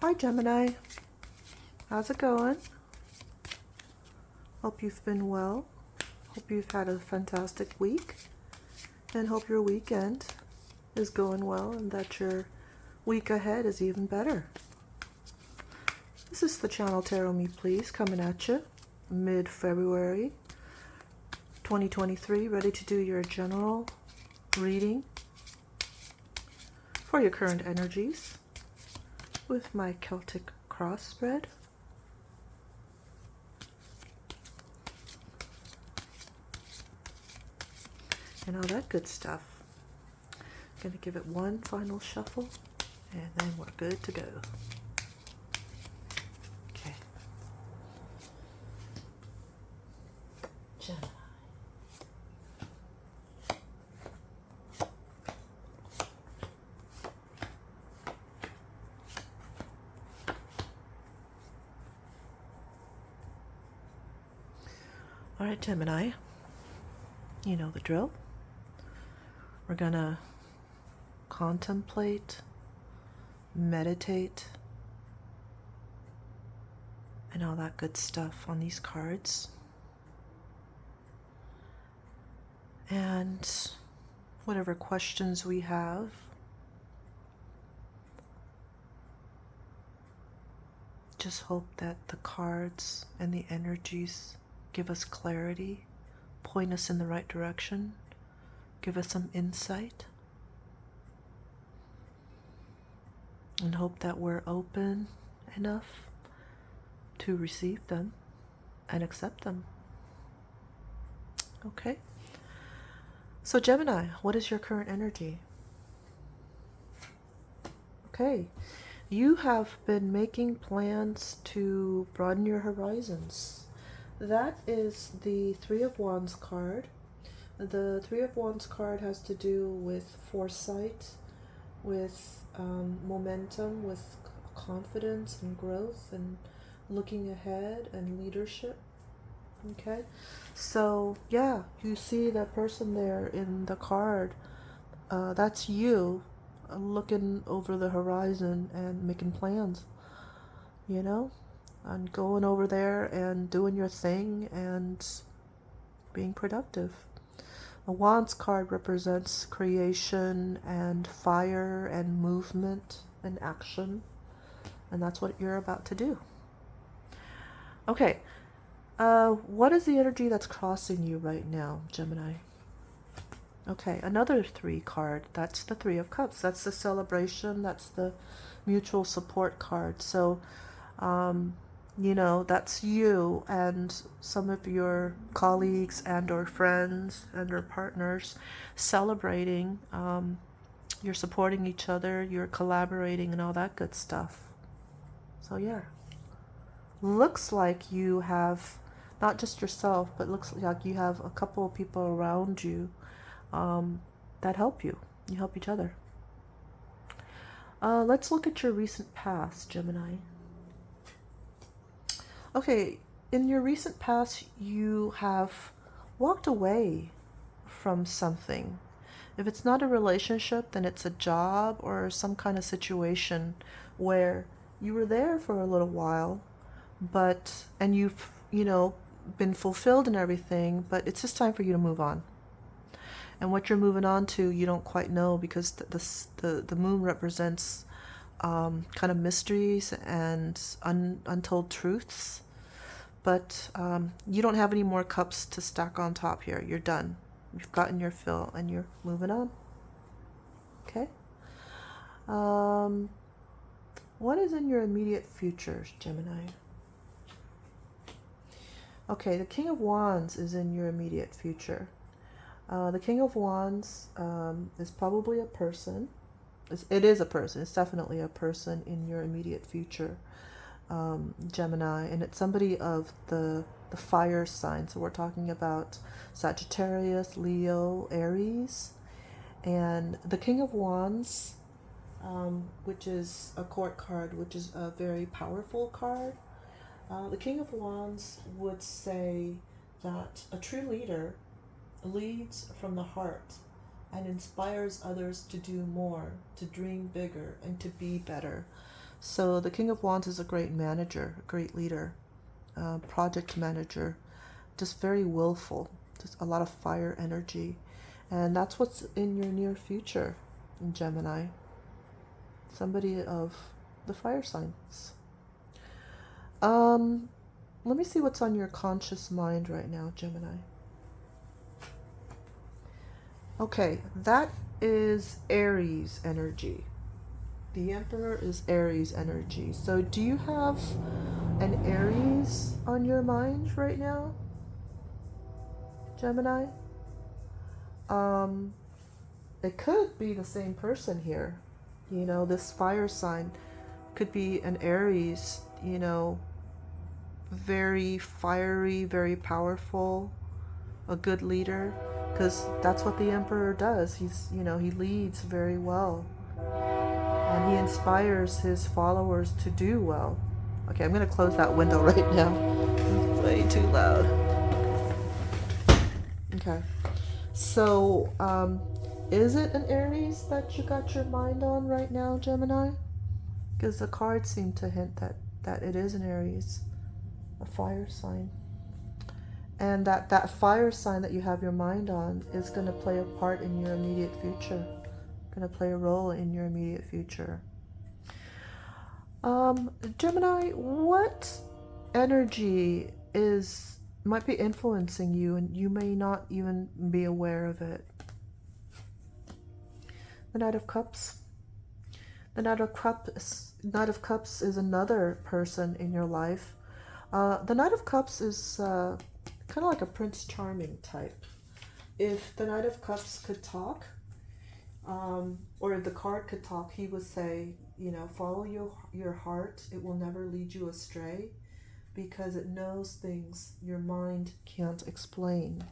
Hi Gemini, how's it going? Hope you've been well. Hope you've had a fantastic week and hope your weekend is going well and that your week ahead is even better. This is the channel Tarot Me Please coming at you mid-February 2023, ready to do your general reading for your current energies with my Celtic cross spread. And all that good stuff. Gonna give it one final shuffle and then we're good to go. Okay. Gemini. All right, Gemini, you know the drill. We're gonna contemplate, meditate, and all that good stuff on these cards. And whatever questions we have, just hope that the cards and the energies give us clarity, point us in the right direction, give us some insight, and hope that we're open enough to receive them and accept them. Okay? So Gemini, what is your current energy? Okay. You have been making plans to broaden your horizons. That is the Three of Wands card. The Three of Wands card has to do with foresight, with momentum, with confidence and growth and looking ahead and leadership. Okay, so yeah, you see that person there in the card. That's you looking over the horizon and making plans, you know, and going over there and doing your thing and being productive. The Wands card represents creation and fire and movement and action, and that's what you're about to do. Okay, what is the energy that's crossing you right now, Gemini? Okay, another three card. That's the Three of Cups. That's the celebration. That's the mutual support card. So, you know, that's you and some of your colleagues and or friends and or partners celebrating. You're supporting each other. You're collaborating and all that good stuff. So, yeah. Looks like you have not just yourself, but looks like you have a couple of people around you that help you. You help each other. Let's look at your recent past, Gemini. Okay, in your recent past, you have walked away from something. If it's not a relationship, then it's a job or some kind of situation where you were there for a little while, and you've, you know, been fulfilled and everything, but it's just time for you to move on. And what you're moving on to, you don't quite know, because the moon represents kind of mysteries and untold truths. But you don't have any more cups to stack on top here. You're done. You've gotten your fill and you're moving on. Okay? What is in your immediate future, Gemini? Okay, the King of Wands is in your immediate future. The King of Wands is probably a person. It is a person. It's definitely a person in your immediate future, Gemini. And it's somebody of the fire sign. So we're talking about Sagittarius, Leo, Aries. And the King of Wands, which is a court card, which is a very powerful card. The King of Wands would say that a true leader leads from the heart and inspires others to do more, to dream bigger, and to be better. So the King of Wands is a great manager, a great leader, project manager, just very willful, just a lot of fire energy. And that's what's in your near future in Gemini. Somebody of the fire signs. Let me see what's on your conscious mind right now, Gemini. Okay, that is Aries energy. The Emperor is Aries energy. So do you have an Aries on your mind right now, Gemini? It could be the same person here. You know, this fire sign could be an Aries, you know, very fiery, very powerful, a good leader, because that's what the Emperor does. He's, you know, he leads very well and he inspires his followers to do well. Okay, I'm going to close that window right now. It's way too loud. Okay. So, is it an Aries that you got your mind on right now, Gemini? Because the cards seem to hint that it is an Aries, a fire sign. And that fire sign that you have your mind on is going to play a part in your immediate future, going to play a role in your immediate future. Gemini, what energy might be influencing you and you may not even be aware of it? The Knight of Cups. The Knight of Cups is another person in your life. The Knight of Cups is kind of like a Prince Charming type. If the Knight of Cups could talk, or if the card could talk, he would say, you know, follow your heart. It will never lead you astray because it knows things your mind can't explain.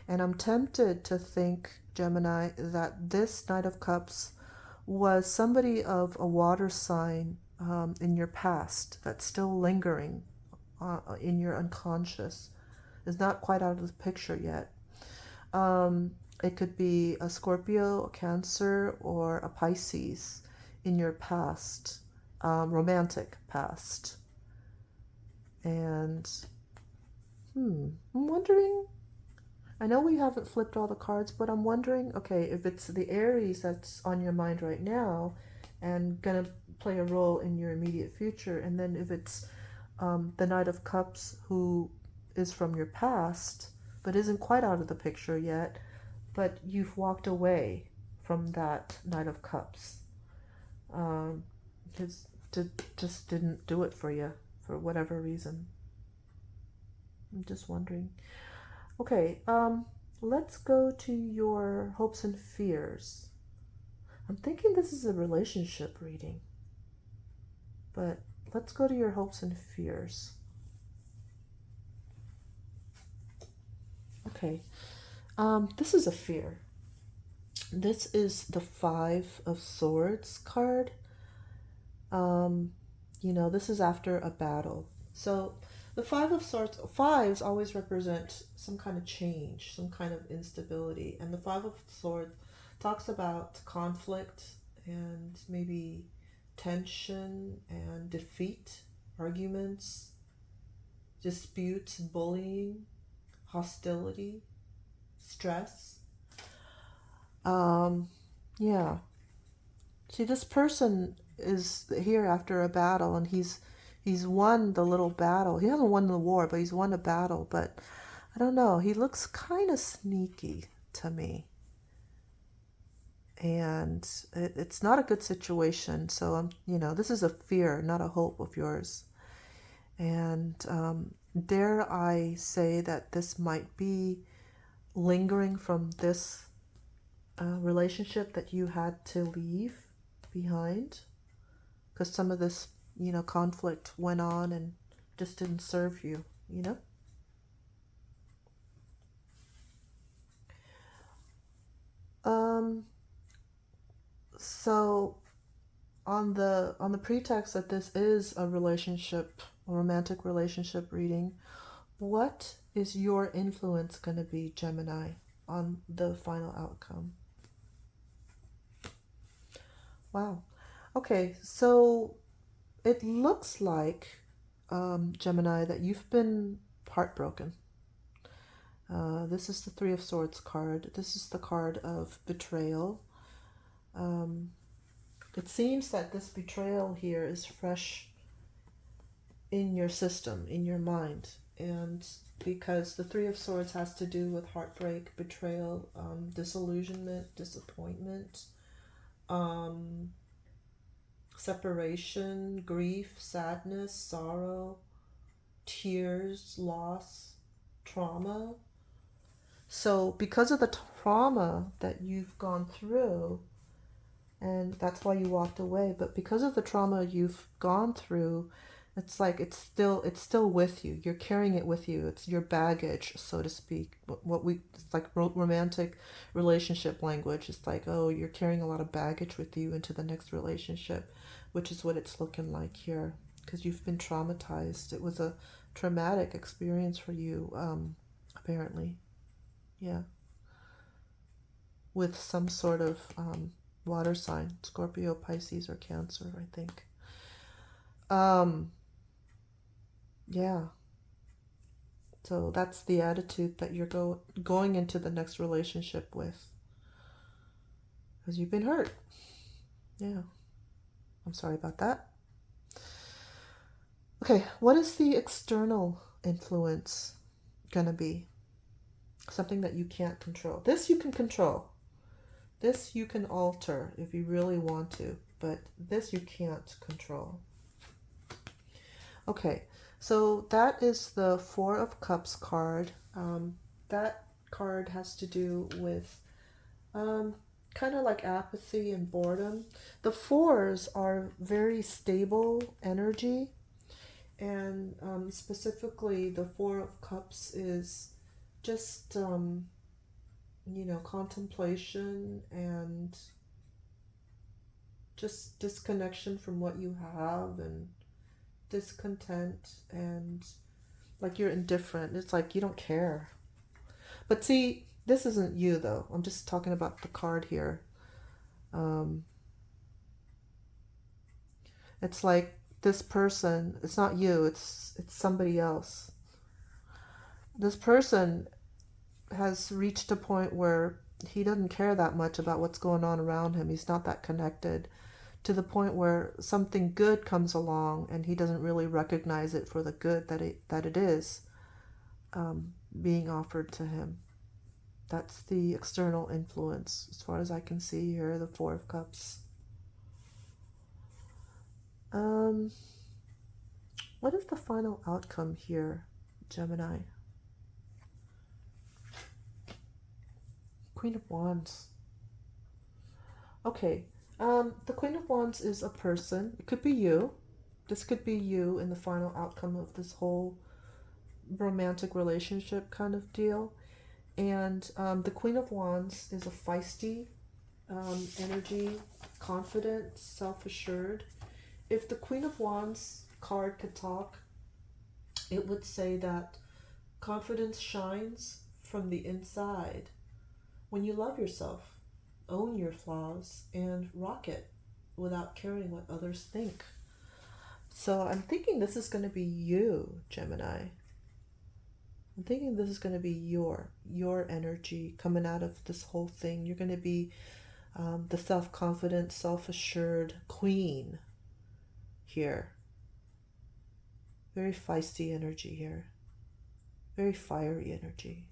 And I'm tempted to think, Gemini, that this Knight of Cups was somebody of a water sign in your past that's still lingering in your unconscious. Is not quite out of the picture yet. It could be a Scorpio, a Cancer, or a Pisces in your past, romantic past. And I'm wondering, I know we haven't flipped all the cards, but I'm wondering, okay, if it's the Aries that's on your mind right now and gonna play a role in your immediate future, and then if it's the Knight of Cups who is from your past but isn't quite out of the picture yet, but you've walked away from that Knight of Cups. Just didn't do it for you for whatever reason. I'm just wondering. Okay, let's go to your hopes and fears. I'm thinking this is a relationship reading, but let's go to your hopes and fears. Okay, this is a fear. This is the Five of Swords card. You know, this is after a battle. So the Five of Swords, fives always represent some kind of change, some kind of instability. And the Five of Swords talks about conflict and maybe tension and defeat, arguments, disputes, bullying, hostility, stress. Yeah. See, this person is here after a battle, and he's won the little battle. He hasn't won the war, but he's won a battle. But I don't know. He looks kind of sneaky to me, and it's not a good situation. So you know, this is a fear, not a hope of yours. And dare I say that this might be lingering from this relationship that you had to leave behind, because some of this, you know, conflict went on and just didn't serve you, you know. So on the pretext that this is a relationship, a romantic relationship reading, what is your influence going to be, Gemini, on the final outcome? Wow. Okay, so it looks like, Gemini, that you've been heartbroken. This is the Three of Swords card. This is the card of betrayal. Um, it seems that this betrayal here is fresh in your system, in your mind. And because the Three of Swords has to do with heartbreak, betrayal, disillusionment, disappointment, um, separation, grief, sadness, sorrow, tears, loss, trauma. So because of the trauma that you've gone through, and that's why you walked away, but because of the trauma you've gone through, it's like it's still with you. You're carrying it with you. It's your baggage, so to speak. What we It's like romantic relationship language. It's like, oh, you're carrying a lot of baggage with you into the next relationship, which is what it's looking like here, because you've been traumatized. It was a traumatic experience for you, apparently. Yeah, with some sort of water sign, Scorpio, Pisces, or Cancer, I think. Um, yeah. So that's the attitude that you're going into the next relationship with, because you've been hurt. Yeah. I'm sorry about that. Okay, what is the external influence gonna be? Something that you can't control. This you can control. This you can alter if you really want to, but this you can't control. Okay, so that is the Four of Cups card. That card has to do with kind of like apathy and boredom. The fours are very stable energy, and specifically the Four of Cups is just, contemplation and just disconnection from what you have, and discontent, and like you're indifferent. It's like you don't care. But see, this isn't you though. I'm just talking about the card here. Um, it's like this person, it's not you, it's somebody else. This person has reached a point where he doesn't care that much about what's going on around him. He's not that connected, to the point where something good comes along and he doesn't really recognize it for the good that it is, being offered to him. That's the external influence, as far as I can see here, the Four of Cups. What is the final outcome here, Gemini? Queen of Wands. Okay, the Queen of Wands is a person. It could be you. This could be you in the final outcome of this whole romantic relationship kind of deal. And the Queen of Wands is a feisty energy, confident, self-assured. If the Queen of Wands card could talk, it would say that confidence shines from the inside when you love yourself, own your flaws, and rock it without caring what others think. So I'm thinking this is going to be you, Gemini. I'm thinking this is going to be your energy coming out of this whole thing. You're going to be the self-confident, self-assured queen here. Very feisty energy here. Very fiery energy.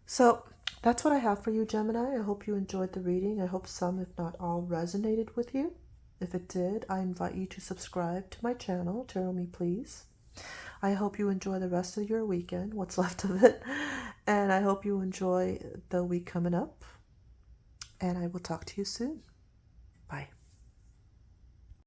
So that's what I have for you, Gemini. I hope you enjoyed the reading. I hope some, if not all, resonated with you. If it did, I invite you to subscribe to my channel, Tarot Me Please. I hope you enjoy the rest of your weekend, what's left of it, and I hope you enjoy the week coming up, and I will talk to you soon. Bye.